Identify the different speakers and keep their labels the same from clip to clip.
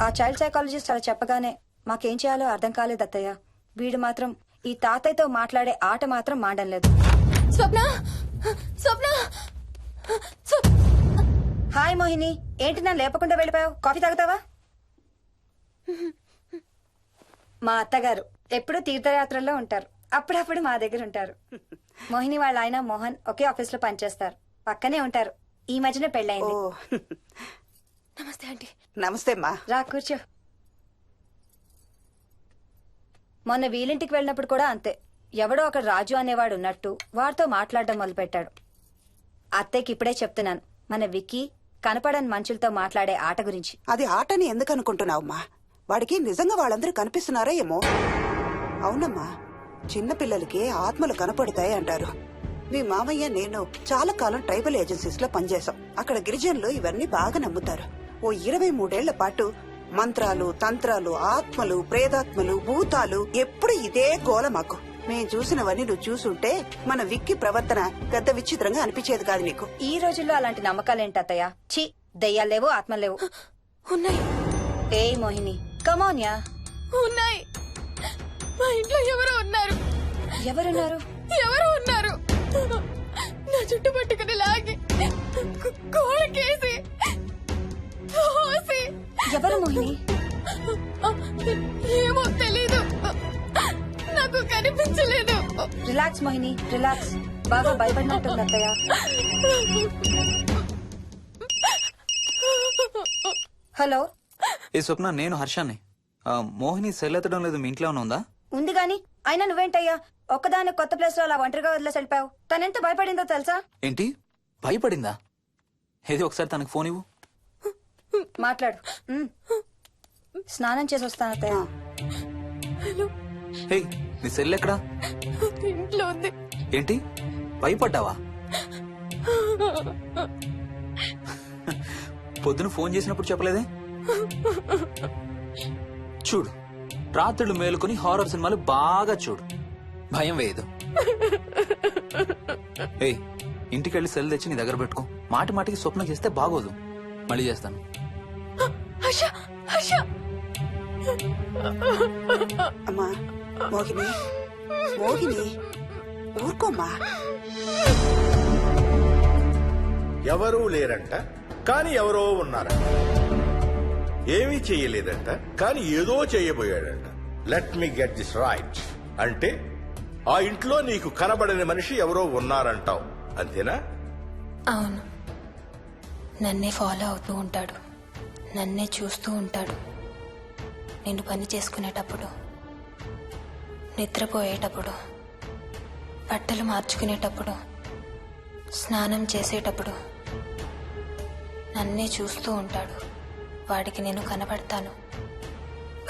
Speaker 1: ఆ child psychologist అలా చెప్పగానే మాకేం చేయాలో అర్థం కాలేదు అత్తయ్య. వీడు మాత్రం ఈ తాతయ్యతో మాట్లాడే ఆట మాత్రం మాడడం లేదు.
Speaker 2: స్వప్న స్వప్న
Speaker 1: హాయ్ మోహిని, ఏంటి నన్ను లేపకుండా వెళ్ళిపోయావు? కాఫీ తాగుతావా? మా అత్తగారు ఎప్పుడు తీర్థయాత్రల్లో ఉంటారు, అప్పుడప్పుడు మా దగ్గర ఉంటారు. మోహిని వాళ్ళ ఆయన మోహన్ ఒకే ఆఫీస్ లో పనిచేస్తారు, పక్కనే ఉంటారు. ఈ మధ్యన పెళ్ళైంది.
Speaker 2: నమస్తే ఆంటీ.
Speaker 3: నమస్తే అమ్మా.
Speaker 1: రా కూర్చో. మొన్న వీలింటికి వెళ్ళినప్పుడు కూడా అంతే. ఎవడో ఒక రాజు అనేవాడు ఉన్నట్టు వాడితో మాట్లాడడం మొదలుపెట్టాడు. అత్తయ్యకి ఇప్పుడే చెప్తున్నాను, మన విక్కీ కనపడని మనుషులతో మాట్లాడే ఆట గురించి.
Speaker 3: అది ఆటని ఎందుకు అనుకుంటున్నావమ్మా? వాడికి నిజంగా వాళ్ళందరూ కనిపిస్తున్నారా ఏమో. అవునమ్మా, చిన్నపిల్లలకి ఆత్మలు కనపడతాయి అంటారు. మీ మామయ్య నేను చాలా కాలం ట్రైబల్ ఏజెన్సీస్ లో పనిచేశాం. అక్కడ గిరిజనులు ఇవన్నీ బాగా నమ్ముతారు. ఓ 23 ఏళ్ల పాటు మంత్రాలు, తంత్రాలు, ఆత్మలు, ప్రేతాత్మలు, భూతాలు, ఎప్పుడు ఇదే గోల మాకు. మేం చూసినవన్నీ నువ్వు చూసుంటే మన విక్కీ ప్రవర్తన పెద్ద విచిత్రంగా అనిపించేది కాదు నీకు.
Speaker 1: ఈ రోజుల్లో అలాంటి నమ్మకాలేంటి అత్తయ్య? ఛీ, దెయ్యాలేవు, ఆత్మలేవు.
Speaker 2: ఉన్నాయి.
Speaker 1: ఏ మోహిని, కమోన్యా.
Speaker 2: ఉన్నాయి. మా ఇంట్లో ఎవరో ఉన్నారు.
Speaker 1: ఎవరున్నారు?
Speaker 2: ఎవరో ఉన్నారు. నా చుట్టు పట్టుకుని లాగి కోళ్ళకేసి
Speaker 1: ఎవరు మోహిని?
Speaker 2: ఏమో తెలీదు, నాకు కనిపించలేదు.
Speaker 1: Relax Mohini, relax. బాగా భయపడినట్టుంది అత్తయ్య. హలో.
Speaker 4: ఏ స్వప్న, నేను హర్షాన్ని. మోహిని సెల్ ఎత్తడం లేదు, మీ ఇంట్లో ఉందా?
Speaker 1: ఉంది గాని, అయినా నువ్వేంటయ్యా ఒక్కదాని కొత్త ప్లేస్ లో అలా ఒంటరిగా వదిలేసి వెళ్ళిపోయావు? తనెంత భయపడిందో తెలుసా?
Speaker 4: ఏంటి, భయపడిందా? ఏది ఒకసారి తనకు ఫోన్ ఇవ్వు.
Speaker 1: మాట్లాడు. స్నానం చేసి వస్తాను అత్తయ్య.
Speaker 4: హే, నీ సెల్ ఎక్కడా?
Speaker 2: ఇంట్లో ఉంది.
Speaker 4: ఏంటి, భయపడ్డావా? పొద్దున ఫోన్ చేసినప్పుడు చెప్పలేదే? చూడు, రాత్రులు మేలుకొని హారర్ సినిమాలు బాగా చూడు, భయం వేయదు. ఏయ్, ఇంటికెళ్ళి సెల్ తెచ్చి నీ దగ్గర పెట్టుకో. మాటి మాటికి స్వప్నం చేస్తే బాగోదు. మళ్ళీ చేస్తాను.
Speaker 3: అమ్మా మోహిని, మోహిని ఊరుకోమ్మా.
Speaker 5: ఎవరూ లేరంట, కాని ఎవరో ఉన్నారంట. ఏమీ చెయ్యలేదంట, కాని ఏదో చెయ్యబోయాడంట. Let me get this right. అంటే ఆ ఇంట్లో నీకు కనబడని మనిషి ఎవరో ఉన్నారంటావు, అంతేనా?
Speaker 2: అవును. నన్నే ఫాలో అవుతూ ఉంటాడు, నన్నే చూస్తూ ఉంటాడు. నేను పని చేసుకునేటప్పుడు, నిద్రపోయేటప్పుడు, బట్టలు మార్చుకునేటప్పుడు, స్నానం చేసేటప్పుడు నన్నే చూస్తూ ఉంటాడు. వాడికి నేను కనపడతాను,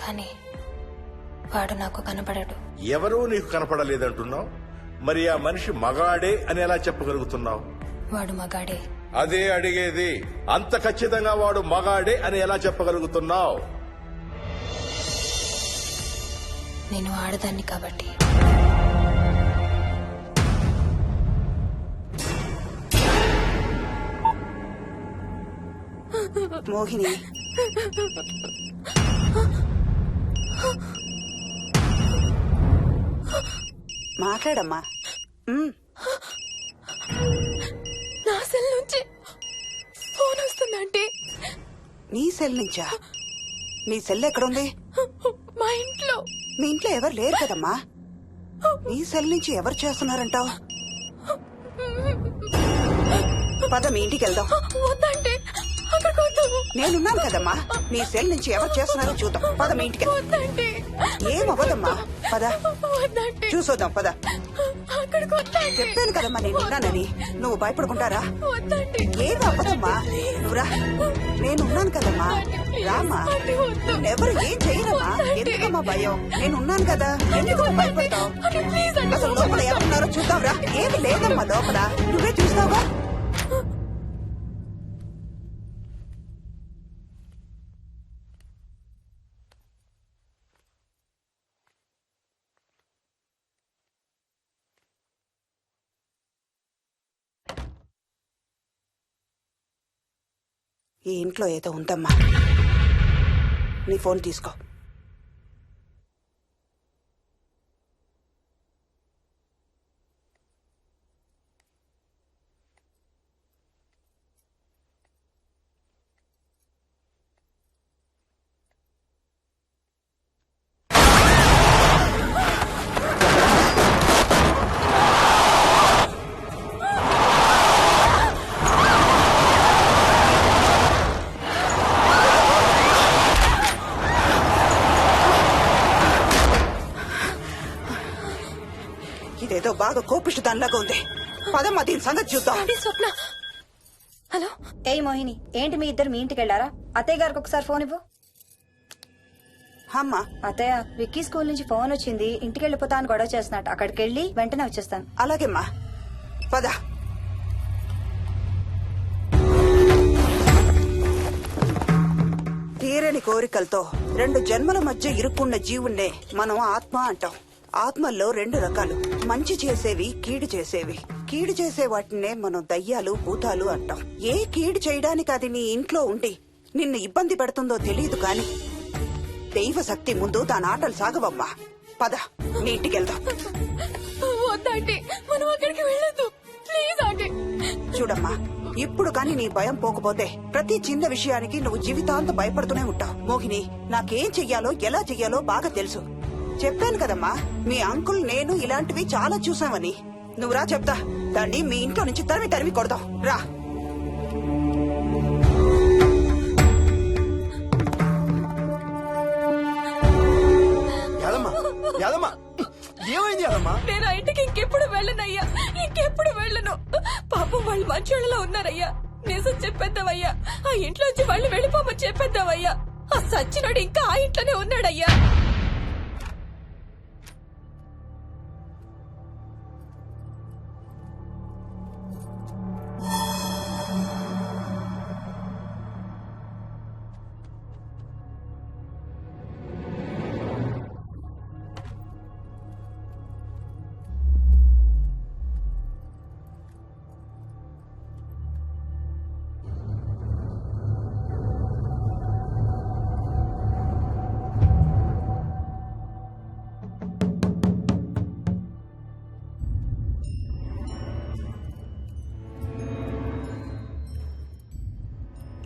Speaker 2: కానీ వాడు నాకు కనపడడు.
Speaker 5: ఎవరూ నీకు కనపడలేదంటున్నావు, మరి ఆ మనిషి మగాడే అని ఎలా చెప్పగలుగుతున్నావు?
Speaker 2: వాడు మగాడే.
Speaker 5: అదే అడిగేది, అంత ఖచ్చితంగా వాడు మగాడే అని ఎలా చెప్పగలుగుతున్నావు?
Speaker 2: నేను ఆడదాన్ని కాబట్టి.
Speaker 3: మోహిని, మాట్లాడమ్మా.
Speaker 2: నా సెల్ నుంచి ఫోన్ వస్తుందంటే.
Speaker 3: నీ సెల్ నుంచా? నీ సెల్ ఎక్కడుంది?
Speaker 2: మా ఇంట్లో.
Speaker 3: మీ ఇంట్లో ఎవరు లేరు కదమ్మా. నీ సెల్ నుంచి ఎవరు చేస్తున్నారంటావు? పద మీ ఇంటికి వెళ్దాం.
Speaker 2: వద్దంటే అక్కడికి వద్దాము.
Speaker 3: నేనున్నాను కదమ్మా, నీ సెల్ నుంచి ఎవరు చేస్తున్నారో చూద్దాం. పద మీ ఇంటికి.
Speaker 2: వద్దంటే.
Speaker 3: ఏమవ్వదమ్మా, పద
Speaker 2: వద్దంటే.
Speaker 3: చూసొద్దాం, పద.
Speaker 2: అక్కడికి వద్దంటే.
Speaker 3: చెప్పాను కదమ్మా నేనున్నానని. నువ్వు భయపడుకుంటారా?
Speaker 2: వద్దంటే.
Speaker 3: ఏం అవ్వదమ్మా, నువ్వురా. నేనున్నాను కదమ్మా, రామ్మా. ఎవరు ఏం చెయ్యరమ్మా. ఎందుకమ్మా భయం? నేనున్నాను కదా, ఎందుకు భయపడతావు? అసలు లోపల ఎవరున్నారో చూద్దాంరా. ఏమి లేదమ్మా లోపల, నువ్వే చూస్తావా? ఈ ఇంట్లో ఏదో ఉందమ్మా. నీ ఫోన్ తీసుకో. ఇదేదో బాగా కోపిష్టి దానిలాగా ఉంది. పదమ్మా దీని సంగతి చూద్దాం.
Speaker 2: ఆంటీ స్వప్న. హలో.
Speaker 1: ఏయ్ మోహిని, ఏంటి మీ ఇద్దరు మీ ఇంటికి వెళ్ళారా? అత్తయ్య గారికి ఒకసారి ఫోన్ ఇవ్వు.
Speaker 3: అమ్మా
Speaker 1: అత్తయ్య, విక్కీ స్కూల్ నుంచి ఫోన్ వచ్చింది, ఇంటికి వెళ్ళిపోతా అని గొడవ చేస్తున్నట్టు. అక్కడికి వెళ్ళి వెంటనే వచ్చేస్తాను.
Speaker 3: అలాగేమ్మా పద. తీరని కోరికలతో 2 జన్మల మధ్య ఇరుక్కున్న జీవుణ్ణే మనం ఆత్మ అంటాం. ఆత్మల్లో 2 రకాలు, మంచి చేసేవి, కీడు చేసేవి. కీడు చేసే వాటినే మనం దయ్యాలు, భూతాలు అంటాం. ఏ కీడు చేయడానికి అది నీ ఇంట్లో ఉండి నిన్ను ఇబ్బంది పెడుతుందో తెలియదు కాని దైవ శక్తి ముందు దాని ఆటలు సాగవమ్మా. పద నీ ఇంటికి వెళ్దాం.
Speaker 2: వద్దంటే మనం అక్కడికి వెళ్ళొద్దు. Please aunty.
Speaker 3: చూడమ్మా, ఇప్పుడు కాని నీ భయం పోకపోతే ప్రతి చిన్న విషయానికి నువ్వు జీవితాంతం భయపడుతూనే ఉంటావు. మోహిని, నాకేం చెయ్యాలో ఎలా చెయ్యాలో బాగా తెలుసు. చెప్పాను కదమ్మా, మీ అంకుల్ నేను ఇలాంటివి చాలా చూసామని. నువ్వు రా చెప్తా. దాన్ని మీ ఇంట్లో నుంచి తరిమి కొడదాం. రా.
Speaker 6: యాదమ్మా, ఏమైంది యాదమ్మా?
Speaker 2: నేను ఆ ఇంటికి ఇంకెప్పుడు వెళ్ళనయ్యా, ఇంకెప్పుడు వెళ్ళను. పాపం వాళ్ళు మంచోళ్ళలో ఉన్నారయ్యా. నిజం చెప్పేద్దామయ్యా, ఆ ఇంట్లోంచి వాళ్ళు వెళ్ళిపోమని చెప్పేద్దామయ్యా. ఆ సచ్చినోడు ఇంకా ఆ ఇంట్లోనే ఉన్నాడయ్యా.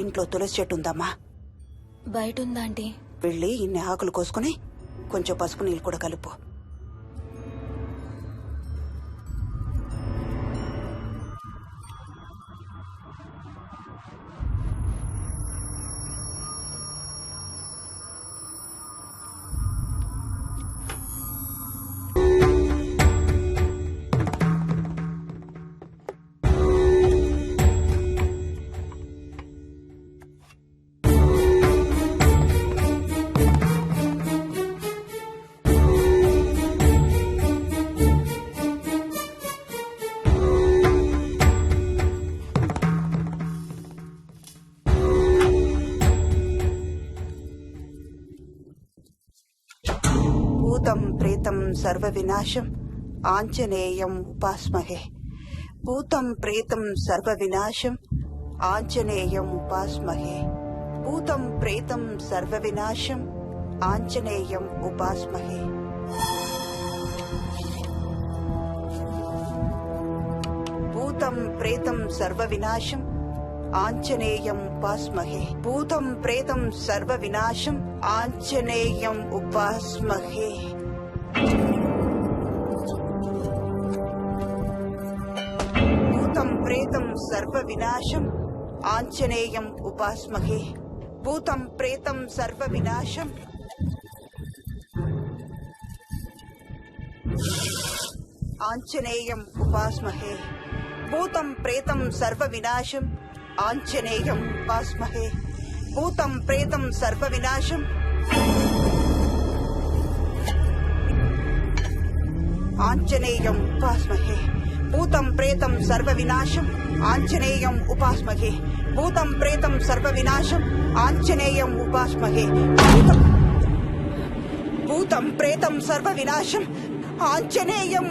Speaker 3: ఇంట్లో తులసి చెట్టు ఉందమ్మా.
Speaker 2: బయట ఉందా ఆంటీ?
Speaker 3: వెళ్ళి ఇన్ని ఆకులు కోసుకుని కొంచెం పసుపు నీళ్ళు కూడా కలుపు. భూతం ప్రేతం సర్వ వినాశం ఆంజనేయం ఉపాస్మహే. భూతం ప్రేతం సర్వ వినాశం ఆంజనేయం ఉపాస్మహే. భూతం ప్రేతం సర్వ వినాశం ఆంజనేయం ఉపాస్మహే. భూతం ప్రేతం సర్వ వినాశం ఆంజనేయం ఉపాస్మహే. భూతం ప్రేతం సర్వ వినాశం ఆంజనేయం ఉపాస్మహే. భూతం ప్రేతం సర్వ వినాశం ఆంజనేయం ఉపాస్మహే. భూతం ప్రేతం సర్వ వినాశం ఆంజనేయం ఉపాస్మహే. భూతం ప్రేతం సర్వ వినాశం ఆంజనేయం ఉపాస్మహే. భూతం ప్రేతం సర్వ వినాశం ఆంజనేయం ఉపాస్మహే. భూతం ప్రేతం సర్వ వినాశం ఆంజనేయం ఉపాస్మహే. భూతం ప్రేతం సర్వ వినాశం ఆంజనేయం ఉపాస్మహే. భూతం ప్రేతం సర్వ వినాశం Anjaneyam.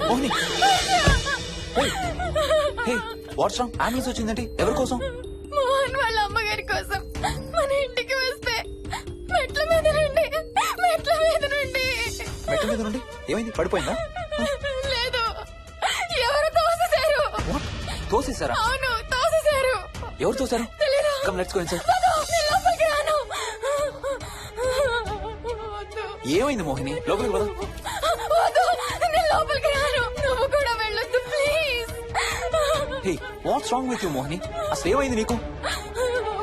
Speaker 4: Mohini what's wrong? Ambulance వచ్చిందండి. ఎవరి కోసం?
Speaker 2: మోహన్ వాళ్ళ అమ్మగారి కోసం మన ఇంటికి వస్తే మెట్ల మీద నుండి
Speaker 4: మెట్ల మీద నుండి ఏమైంది? పడిపోయిందా?
Speaker 2: లేదు, ఎవరు తోసేశారు.
Speaker 4: What? తోసేశారా?
Speaker 2: అవును, తోసేశారు.
Speaker 4: ఎవరు తోసారు?
Speaker 2: తెలీదు.
Speaker 4: Come let's go inside.
Speaker 2: నేను లోపలికి రాను. వద్దు.
Speaker 4: ఏమైంది మోహిని? లోపలికి పద.
Speaker 2: వద్దు, నేను లోపలికి రాను. నువ్వు కూడా వెళ్ళొద్దు please.
Speaker 4: Hey what's wrong with you Mohini? అసలు ఏమైంది నీకు?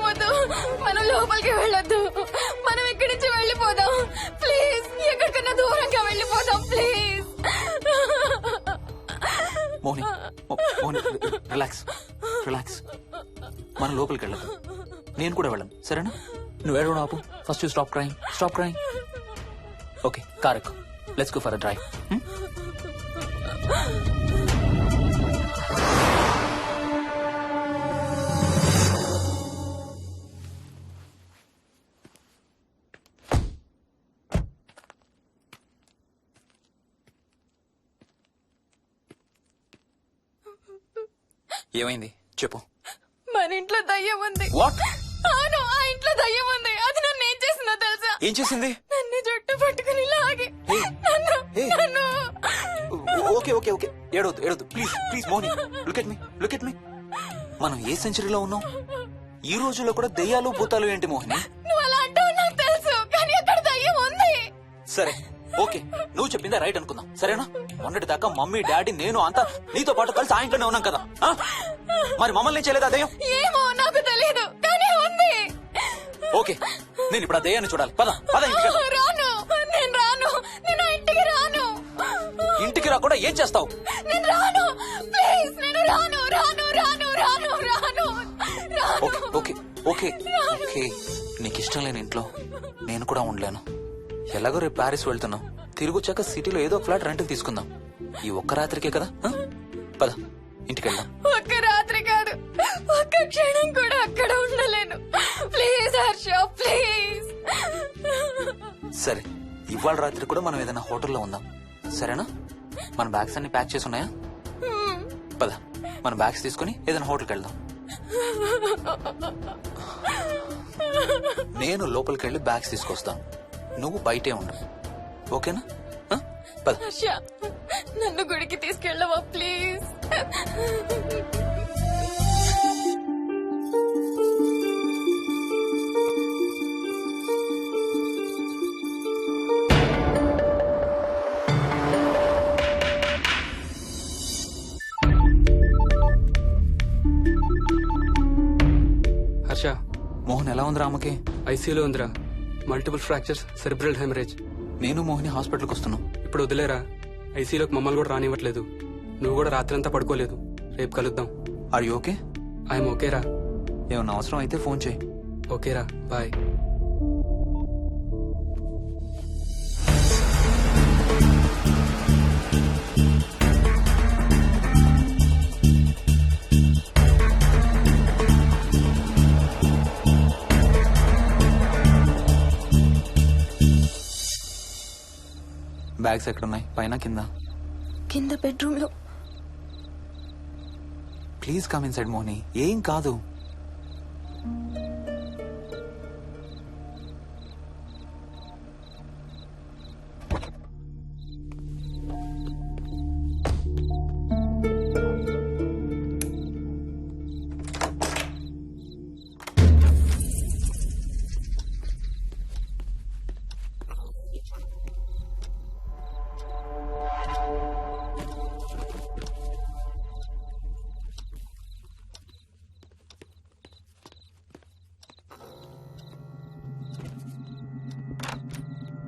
Speaker 2: వద్దు, మనం లోపలికి వెళ్ళొద్దు. మనం ఇక్కడి నుంచి వెళ్ళిపోదాం ప్లీజ్. ఎక్కడికన్నా దూరంగా వెళ్ళిపోదాం please.
Speaker 4: Mohini Mohini relax relax. మనం లోపలికి వెళ్ళదు. నేను కూడా వెళ్ళను, సరేనా? నువ్వు ఏడవడం ఆపు. First you stop crying. Stop crying. Okay, car ఎక్కు. Let's go for a drive. ఏమైంది చెప్పు.
Speaker 2: మన ఇంట్లో దయ్యం ఉంది.
Speaker 4: వాట్?
Speaker 2: అవును, ఆ ఇంట్లో దయ్యం ఉంది. అది నన్ను ఏం చేసిందో తెలుసా?
Speaker 4: ఏం చేసింది?
Speaker 2: నన్ను జుట్టు పట్టుకుని లాగి
Speaker 4: Hey.
Speaker 2: నన్ను
Speaker 4: Hey.
Speaker 2: నన్ను
Speaker 4: ఓకే ఓకే ఓకే, ఏడవద్దు ఏడవద్దు please please Mohini. Look at me. మనం ఏ సెంచరీలో ఉన్నాం? ఈ రోజుల్లో కూడా దెయ్యాలు భూతాలు ఏంటి మోహిని?
Speaker 2: నువ్వు అలా అంటావు నాకు తెలుసు, కానీ అక్కడ దయ్యం ఉంది.
Speaker 4: సరే ఓకే, నువ్వు చెప్పిందే రైట్ అనుకుందాం, సరేనా? మొన్నటి దాకా మమ్మీ డాడీ నేను అంతా నీతో పాటు కలిసి ఆ ఇంట్లోనే ఉన్నాం కదా. ఆ? మరి మమ్మల్ని ఏం చేయలేదా దయ్యం?
Speaker 2: ఏమో నాకు తెలియదు, కానీ ఉంది.
Speaker 4: ఓకే, నేను ఇప్పుడు ఆ దయ్యాన్ని చూడాలి. పద పద ఇంటికి వెళ్దాం.
Speaker 2: రాను, నేను రాను. నేను ఆ ఇంటికి రాను.
Speaker 4: ఇంటికి రాకుండా ఏం చేస్తావు?
Speaker 2: నేను రాను ప్లీజ్. నేను రాను రాను రాను రాను రాను రాను.
Speaker 4: ఓకే ఓకే ఓకే ఓకే, నీకు ఇష్టం లేని ఇంట్లో నేను కూడా ఉండలేను. ఎలాగో రేపు ప్యారిస్ వెళ్తున్నాం. తిరిగి వచ్చాక సిటీలో ఏదో ఫ్లాట్ రెంట్కి తీసుకుందాం. ఈ ఒక్క రాత్రికే కదా. ఆ? పద ఇంటికి వెళ్దాం.
Speaker 2: ఒక్క రాత్రి కాదు, ఒక్క క్షణం కూడా అక్కడ ఉండలేను. Please Harsha, please.
Speaker 4: సరే, ఇవాళ రాత్రి కూడా మనం ఏదైనా హోటల్లో ఉందాం, సరేనా? మన బ్యాగ్స్ అన్ని ప్యాక్ చేసి ఉన్నాయా? పద మన బ్యాగ్స్ తీసుకుని ఏదైనా హోటల్కి వెళ్దాం. నేను లోపలికి వెళ్ళి బ్యాగ్స్ తీసుకొస్తాను, నువ్వు బయటే ఉండు, ఓకేనా? ఆ? పద.
Speaker 2: హర్ష, నన్ను గుడికి తీసుకెళ్ళవా ప్లీజ్?
Speaker 7: హర్ష,
Speaker 4: మోహన్ ఎలా ఉంది రామకి?
Speaker 7: ఐసీయూలో ఉందిరా. Multiple fractures, cerebral haemorrhage.
Speaker 4: నేను మోహిని హాస్పిటల్కి వస్తున్నాం.
Speaker 7: ఇప్పుడు వదిలేరా, ఐసీయూలోకి మమ్మల్ని కూడా రానివ్వట్లేదు. నువ్వు కూడా రాత్రంతా పడుకోలేదు. రేపు కలుద్దాం.
Speaker 4: Are you okay?
Speaker 7: ఐఎమ్ ఓకేరా.
Speaker 4: ఏమన్నా అవసరం అయితే ఫోన్ చేయి.
Speaker 7: ఓకేరా, బాయ్.
Speaker 4: బ్యాగ్స్ ఎక్కడున్నాయి? పైన కింద?
Speaker 2: కింద బెడ్రూమ్ లో.
Speaker 4: ప్లీజ్ కమ్ ఇన్సైడ్ మోహిని, ఏం కాదు.